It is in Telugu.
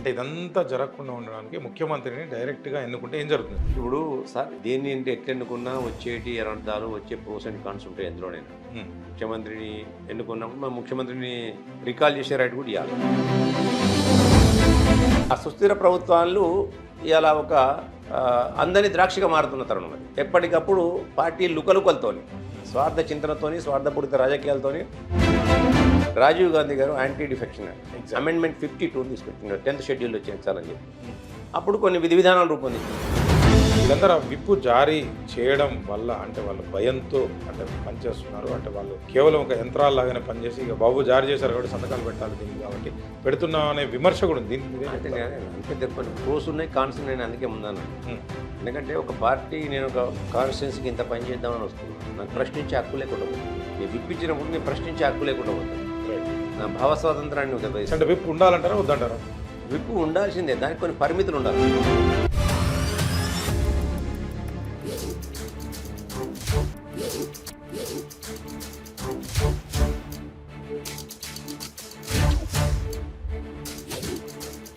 అంటే ఇదంతా జరగకుండా ఉండడానికి ముఖ్యమంత్రిని డైరెక్ట్గా ఎన్నుకుంటే ఏం జరుగుతుంది? ఇప్పుడు సార్ దేన్ని అంటే ఎట్లెన్నుకున్నా వచ్చేటి అనర్థాలు వచ్చే ప్రోస్ అండ్ కాన్స్ ఉంటాయి ఎందులోనైనా. ఉమ్. ముఖ్యమంత్రిని ఎన్నుకున్నప్పుడు మనం ముఖ్యమంత్రిని రికాల్ చేసే రైట్ కూడా ఇవ్వాలి. ఆ సుస్థిర ప్రభుత్వాలు ఇలా ఒక అందని ద్రాక్షగా మారుతున్న తరుణం అది. ఎప్పటికప్పుడు పార్టీ లుకలుకలతోని స్వార్థ చింతనతోని స్వార్థపూరిత రాజకీయాలతోని రాజీవ్ గాంధీ గారు యాంటీ డిఫెక్షన్ అమెండ్మెంట్ 52 తీసుకొచ్చిండు 10th షెడ్యూల్లో చేర్చాలని చెప్పి. అప్పుడు కొన్ని విధి విధానాలు రూపొందించారు. వీళ్ళందరూ విప్పు జారీ చేయడం వల్ల అంటే వాళ్ళు భయంతో అంటే పనిచేస్తున్నారు, అంటే వాళ్ళు కేవలం ఒక యంత్రాల్లాగానే పనిచేసి ఇక బాబు జారీ చేశారు కాబట్టి సంతకాలు పెట్టాలి దీనికి కాబట్టి పెడుతున్నాం అనే విమర్శ కూడా ఉంది దీనికి. అంటే అంతే చెప్పండి, ప్రోస్ ఉన్నాయి కాన్స్ ఉన్నాయి, అందుకే ముందన్నాను. ఎందుకంటే ఒక పార్టీ నేను ఒక కాన్స్టిట్యున్సీకి ఇంత పని చేద్దామని వస్తున్నాను, నాకు ప్రశ్నించే హక్కు లేకుండా పోతుంది. నేను విప్పించినప్పుడు నేను ప్రశ్నించే హక్కు లేకుండా పోతుంది. నా భావ స్వాతంత్రాన్ని అంటే విప్పు ఉండాలంటారా వద్దంటారా? విప్పు ఉండాల్సిందే, దానికి కొన్ని పరిమితులు ఉండాలి.